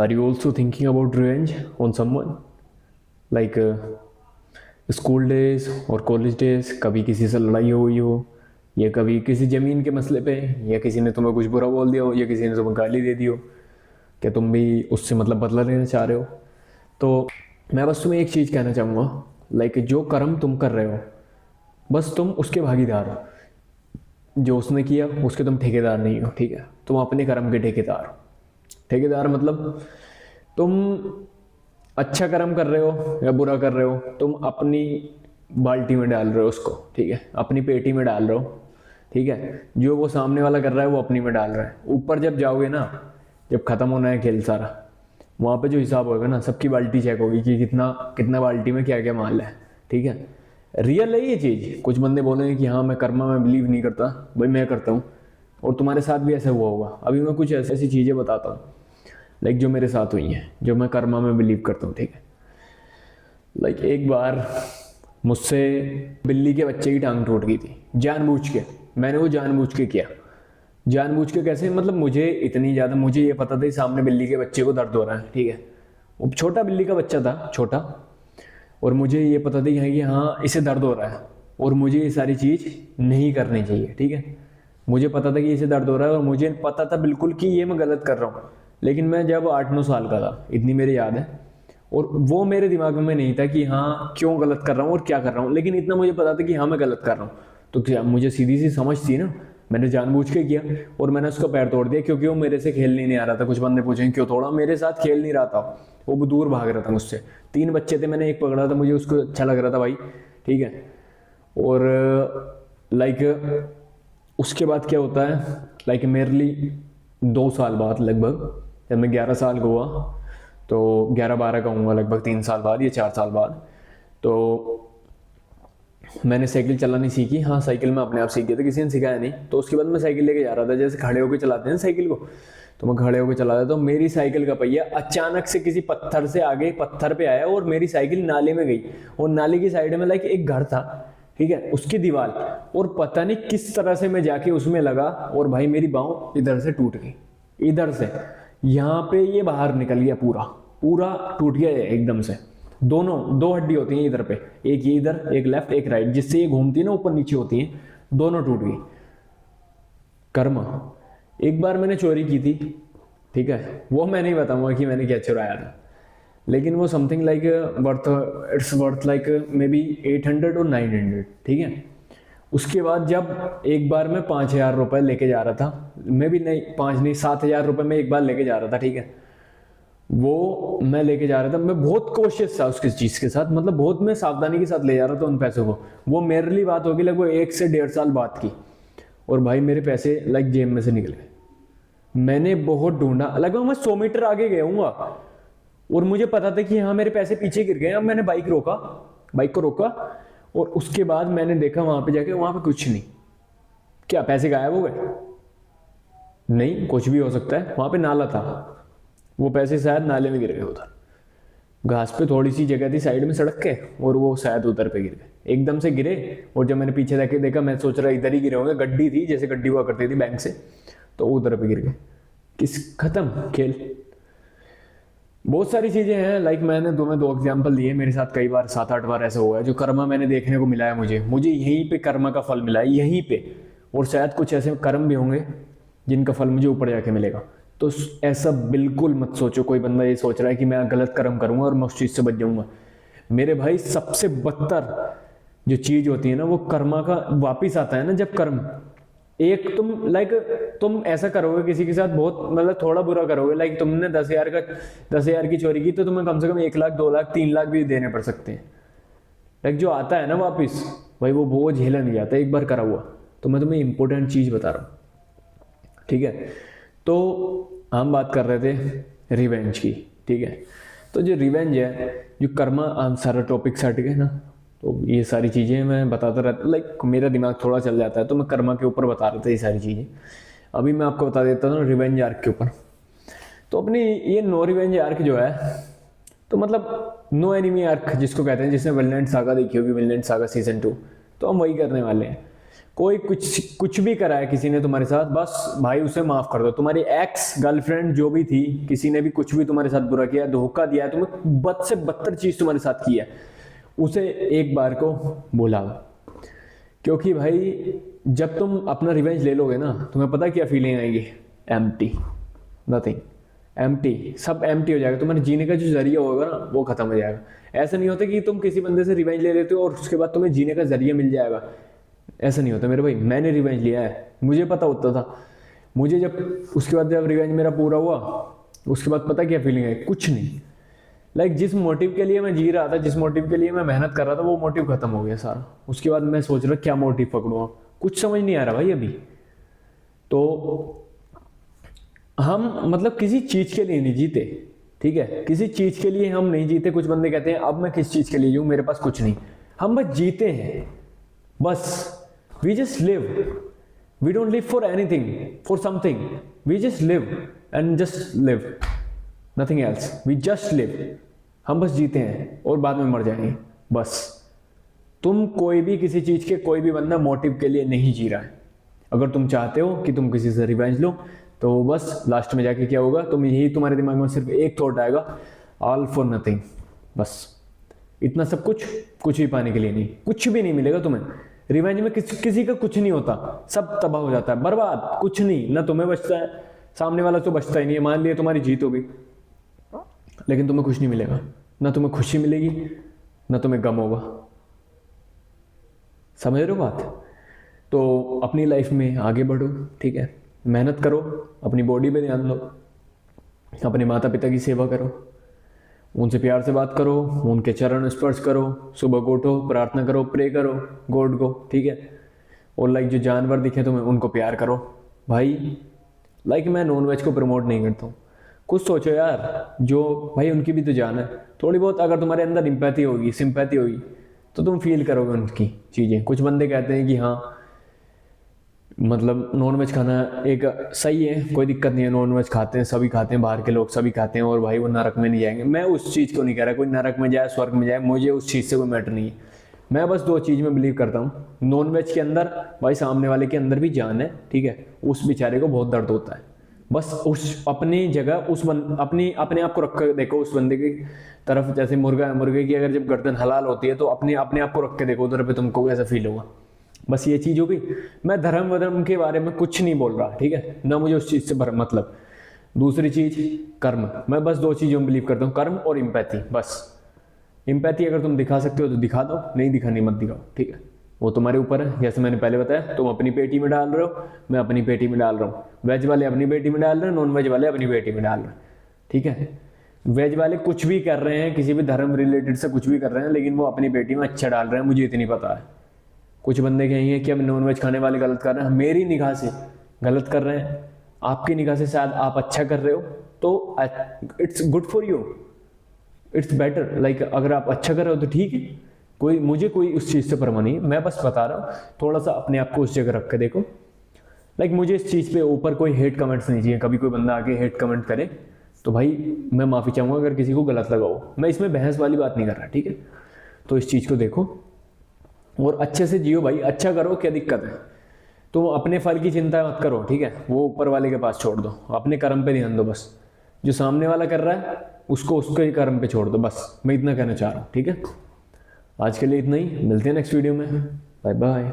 Are you also thinking about revenge on someone? Like school days और college days, कभी किसी से लड़ाई हुई हो, या कभी किसी ज़मीन के मसले पे, या किसी ने तुम्हें कुछ बुरा बोल दिया हो, या किसी ने तुम्हें गाली दे दी हो, क्या तुम भी उससे मतलब बदला लेना चाह रहे हो? तो मैं बस तुम्हें एक चीज़ कहना चाहूँगा, लाइक जो कर्म तुम कर रहे हो बस तुम उसके भागीदार हो। जो उसने किया उसके तुम ठेकेदार नहीं हो, ठीक है? तुम अपने कर्म के ठेकेदार हो। ठेकेदार मतलब तुम अच्छा कर्म कर रहे हो या बुरा कर रहे हो, तुम अपनी बाल्टी में डाल रहे हो उसको, ठीक है? अपनी पेटी में डाल रहे हो, ठीक है? जो वो सामने वाला कर रहा है वो अपनी में डाल रहा है। ऊपर जब जाओगे ना, जब खत्म होना है खेल सारा, वहाँ पे जो हिसाब होगा ना, सबकी बाल्टी चेक होगी कि कितना कितना बाल्टी में क्या क्या माल है, ठीक है? रियल है ये चीज़। कुछ बंदे बोलेंगे कि हाँ मैं कर्मा में बिलीव नहीं करता, भाई मैं करता हूँ, और तुम्हारे साथ भी ऐसा हुआ होगा। अभी मैं कुछ ऐसी ऐसी चीज़ें बताता हूँ, लाइक जो मेरे साथ हुई हैं, जो मैं कर्मा में बिलीव करता हूँ, ठीक है? लाइक एक बार मुझसे बिल्ली के बच्चे की टांग टूट गई थी, जानबूझ के। मैंने वो जानबूझ के किया। जानबूझ के कैसे? मतलब मुझे इतनी ज़्यादा, मुझे ये पता था सामने बिल्ली के बच्चे को दर्द हो रहा है, ठीक है? वो छोटा बिल्ली का बच्चा था, छोटा, और मुझे ये पता था कि हाँ इसे दर्द हो रहा है, और मुझे ये सारी चीज़ नहीं करनी चाहिए, ठीक है? मुझे पता था कि इसे दर्द हो रहा है, और मुझे पता था बिल्कुल कि ये मैं गलत कर रहा हूँ। लेकिन मैं जब 8-9 साल का था, इतनी मेरी याद है, और वो मेरे दिमाग में नहीं था कि हाँ क्यों गलत कर रहा हूँ और क्या कर रहा हूँ, लेकिन इतना मुझे पता था कि हाँ मैं गलत कर रहा हूँ। तो क्या मुझे सीधी सी समझ थी ना, मैंने जानबूझ के किया और मैंने उसका पैर तोड़ दिया, क्योंकि वो मेरे से खेलने नहीं आ रहा था। कुछ बंदे पूछेंगे क्यों तोड़ा, मेरे साथ खेल नहीं रहा था, वो दूर भाग रहा था मुझसे। 3 बच्चे थे, मैंने एक पकड़ा था, मुझे उसको अच्छा लग रहा था भाई, ठीक है? और लाइक उसके बाद क्या होता है, लाइक मेरे लिए 2 साल बाद लगभग, जब मैं 11 साल का हुआ, तो 11-12 का हूँगा लगभग, 3 साल बाद या 4 साल बाद, तो मैंने साइकिल चलानी सीखी। हाँ साइकिल मैं अपने आप सीख गया था, किसी ने सिखाया नहीं। तो उसके बाद मैं साइकिल लेके जा रहा था, जैसे खड़े होकर चलाते हैं साइकिल को, तो मैं खड़े होकर चला रहा था, तो मेरी साइकिल का पहिया अचानक से किसी पत्थर से आगे पत्थर पे आया और मेरी साइकिल नाले में गई। और नाले की साइड में लाइक एक घर था, ठीक है, उसकी दीवार, और पता नहीं किस तरह से मैं जाके उसमें लगा, और भाई मेरी बाँह इधर से टूट गई, इधर से यहाँ पे ये बाहर निकल गया, पूरा पूरा टूट गया एकदम से। दोनों 2 हड्डी होती हैं इधर पे, एक ये इधर, एक लेफ्ट एक राइट, जिससे ये घूमती है ना ऊपर नीचे होती है, दोनों टूट गई। कर्मा। एक बार मैंने चोरी की थी, ठीक है? वो मैं नहीं बताऊंगा कि मैंने क्या चुराया था, लेकिन वो something like worth, it's worth like may be 800 और 900, ठीक है? उसके बाद जब एक बार मैं 5,000 रुपये लेके जा रहा था, मे भी नहीं 5 नहीं 7,000 रुपये में एक बार लेके जा रहा था, ठीक है? वो मैं लेके जा रहा था, मैं बहुत कोशिश था उसकी चीज़ के साथ, मतलब बहुत मैं सावधानी के साथ ले जा रहा था उन पैसों को। वो मेरे लिए बात होगी लगभग 1 से 1.5 साल बाद की, और भाई मेरे पैसे लाइक जेब में से निकल गए। मैंने बहुत ढूंढा, लगभग मैं 100 मीटर आगे गया हूँ, और मुझे पता था कि हाँ मेरे पैसे पीछे गिर गए। अब मैंने बाइक को रोका, और उसके बाद मैंने देखा वहां पे जाके, वहां पे कुछ नहीं। क्या पैसे गायब हो गए? नहीं, कुछ भी हो सकता है, वहां पे नाला था, वो पैसे शायद नाले में गिर गए उधर। घास पे थोड़ी सी जगह थी साइड में सड़क के, और वो शायद उधर पे गिर गए, एकदम से गिरे। और जब मैंने पीछे जाके देखा, मैं सोच रहा इधर ही गिरे होंगे, गड्डी थी जैसे गड्डी हुआ करती थी बैंक से, तो उधर पे गिर गए। खत्म खेल। बहुत सारी चीजें हैं, लाइक मैंने तुम्हें 2 एग्जाम्पल दिए, मेरे साथ कई बार 7-8 बार ऐसा हुआ है, जो कर्मा मैंने देखने को मिला है। मुझे यहीं पे कर्मा का फल मिला है, यहीं पे। और शायद कुछ ऐसे कर्म भी होंगे जिनका फल मुझे ऊपर जाके मिलेगा। तो ऐसा बिल्कुल मत सोचो, कोई बंदा ये सोच रहा है कि मैं गलत कर्म करूंगा और मैं उस चीज से बच जाऊंगा। मेरे भाई सबसे बदतर जो चीज होती है ना, वो कर्मा का वापिस आता है ना, जब कर्म एक तुम लाइक तुम ऐसा करोगे किसी के साथ, बहुत मतलब थोड़ा बुरा करोगे, लाइक तुमने 10,000 की चोरी की, तो तुम्हें कम से कम 1 लाख 2 लाख 3 लाख भी देने पड़ सकते हैं। लाइक जो आता है ना वापिस, भाई वो बोझ झेला नहीं जाता एक बार करा हुआ। तो मैं तुम्हें इंपॉर्टेंट चीज बता रहा हूँ, ठीक है? तो हम बात कर रहे थे रिवेंज की, ठीक है? तो जो रिवेंज है, जो कर्मा, हम सारा टॉपिक सेट गए ना, तो ये सारी चीज़ें मैं बताता रहता, लाइक मेरा दिमाग थोड़ा चल जाता है, तो मैं कर्मा के ऊपर बता रहा था ये सारी चीज़ें। अभी मैं आपको बता देता हूँ रिवेंज आर्क के ऊपर। तो अपनी ये नो रिवेंज आर्क जो है, तो मतलब नो एनिमी आर्क जिसको कहते हैं, जिसने विनलैंड सागा देखी होगी, विनलैंड सागा सीजन 2, तो हम वही करने वाले हैं। कोई कुछ भी करा है किसी ने तुम्हारे साथ, बस भाई उसे माफ कर दो। तुम्हारी एक्स गर्लफ्रेंड जो भी थी, किसी ने भी कुछ भी तुम्हारे साथ बुरा किया, धोखा दिया है तुम्हें, बद से बदतर चीज तुम्हारे साथ की है, उसे एक बार को भुला दो। क्योंकि भाई जब तुम अपना रिवेंज ले लोगे ना, तुम्हें पता क्या फीलिंग आएगी? एम्प्टी, नथिंग, एम्प्टी, सब एम्प्टी हो जाएगा। तुम्हारे जीने का जो जरिया होगा ना वो खत्म हो जाएगा। ऐसा नहीं होता कि तुम किसी बंदे से रिवेंज ले लेते हो और उसके बाद तुम्हें जीने का जरिया मिल जाएगा, ऐसा नहीं होता मेरे भाई। मैंने रिवेंज लिया है, मुझे पता होता था। मुझे जब उसके बाद जब रिवेंज मेरा पूरा हुआ, उसके बाद पता क्या फीलिंग है? कुछ नहीं। लाइक जिस मोटिव के लिए मैं जी रहा था, जिस मोटिव के लिए मैं मेहनत कर रहा था, वो मोटिव खत्म हो गया सारा। उसके बाद मैं सोच रहा क्या मोटिव पकड़ूँ, कुछ समझ नहीं आ रहा भाई अभी। तो हम मतलब किसी चीज के लिए नहीं जीते, ठीक है? किसी चीज के लिए हम नहीं जीते। कुछ बंदे कहते हैं अब मैं किस चीज के लिए जीऊं, मेरे पास कुछ नहीं। हम बस जीते हैं, बस। We just live, we don't live for anything, for something, we just live and just live, nothing else, we just live. हम बस जीते हैं और बाद में मर जाएंगे, बस। तुम कोई भी किसी चीज के, कोई भी बंदा मोटिव के लिए नहीं जी रहा है। अगर तुम चाहते हो कि तुम किसी से रिवेंज लो, तो बस लास्ट में जाके क्या होगा, तुम्हारे दिमाग में सिर्फ एक थॉट आएगा, ऑल फॉर नथिंग, बस। इतना सब कुछ भी पाने के लिए नहीं, कुछ भी नहीं मिलेगा तुम्हें। रिवेंज में किसी का कुछ नहीं होता, सब तबाह हो जाता है, बर्बाद, कुछ नहीं। ना तुम्हें बचता है, सामने वाला तो बचता ही नहीं है। मान लिया तुम्हारी जीत हो गई, लेकिन तुम्हें कुछ नहीं मिलेगा। ना तुम्हें खुशी मिलेगी, ना तुम्हें गम होगा। समझ रहे हो बात? तो अपनी लाइफ में आगे बढ़ो, ठीक है? मेहनत करो, अपनी बॉडी पे ध्यान दो, अपने माता पिता की सेवा करो, उनसे प्यार से बात करो, उनके चरण स्पर्श करो, सुबह को उठो, प्रार्थना करो, प्रे करो गॉड को, ठीक है? और लाइक जो जानवर दिखे तुम्हें, उनको प्यार करो भाई। लाइक मैं नॉनवेज को प्रमोट नहीं करता हूँ। कुछ सोचो यार, जो भाई उनकी भी तो जान है। थोड़ी बहुत अगर तुम्हारे अंदर एम्पैथी होगी, सिंपैथी होगी, तो तुम फील करोगे उनकी चीज़ें। कुछ बंदे कहते हैं कि हाँ मतलब नॉनवेज खाना एक सही है, कोई दिक्कत नहीं है, नॉनवेज खाते हैं, सभी खाते हैं, बाहर के लोग सभी खाते हैं, और भाई वो नरक में नहीं जाएंगे। मैं उस चीज़ को नहीं कह रहा कोई नरक में जाए, स्वर्ग में जाए, मुझे उस चीज़ से कोई मैटर नहीं है। मैं बस दो चीज़ में बिलीव करता हूँ, नॉनवेज के अंदर भाई सामने वाले के अंदर भी जान है, ठीक है? उस बेचारे को बहुत दर्द होता है, बस उस अपनी जगह अपने आप को रख कर देखो उस बंदे की तरफ। जैसे मुर्गे की अगर जब गर्दन हलाल होती है, तो अपने आप को रख के देखो उधर पे, तुमको कैसा फील होगा। बस ये चीज होगी। मैं धर्म के बारे में कुछ नहीं बोल रहा, ठीक है? ना मुझे उस चीज से मतलब। दूसरी चीज कर्म, मैं बस दो चीजों में बिलीव करता हूँ, कर्म और एम्पैथी, बस। एम्पैथी अगर तुम दिखा सकते हो तो दिखा दो, नहीं दिखानी मत दिखाओ, ठीक है? वो तुम्हारे ऊपर है। जैसे मैंने पहले बताया, तुम अपनी पेटी में डाल रहे हो, मैं अपनी पेटी में डाल रहा हूँ। वेज वाले अपनी पेटी में डाल रहे हैं, नॉन वेज वाले अपनी पेटी में डाल रहे हैं, ठीक है? वेज वाले कुछ भी कर रहे हैं, किसी भी धर्म रिलेटेड से कुछ भी कर रहे हैं, लेकिन वो अपनी पेटी में अच्छा डाल रहे हैं, मुझे इतनी पता है। कुछ बंदे कहेंगे कि अब नॉन वेज खाने वाले गलत कर रहे हैं, मेरी निगाह से गलत कर रहे हैं, आपकी निगाह से शायद आप अच्छा कर रहे हो, तो it's good for you, it's better. Like अगर आप अच्छा कर रहे हो तो ठीक है, मुझे कोई उस चीज़ से परवाह नहीं है। मैं बस बता रहा हूँ, थोड़ा सा अपने आप को उस जगह रख के देखो। लाइक मुझे इस चीज़ पे ऊपर कोई हेट कमेंट्स नहीं चाहिए। कभी कोई बंदा आके हेट कमेंट करे तो भाई मैं माफ़ी चाहूँगा अगर किसी को गलत लगा हो। मैं इसमें बहस वाली बात नहीं कर रहा, ठीक है? तो इस चीज़ को देखो और अच्छे से जियो भाई, अच्छा करो, क्या दिक्कत है? तो अपने फल की चिंता मत करो, ठीक है? वो ऊपर वाले के पास छोड़ दो, अपने कर्म पे ध्यान दो बस। जो सामने वाला कर रहा है उसको उसके कर्म पे छोड़ दो, बस। मैं इतना कहना चाह रहा हूँ, ठीक है? आज के लिए इतना ही, मिलते हैं नेक्स्ट वीडियो में, बाय बाय।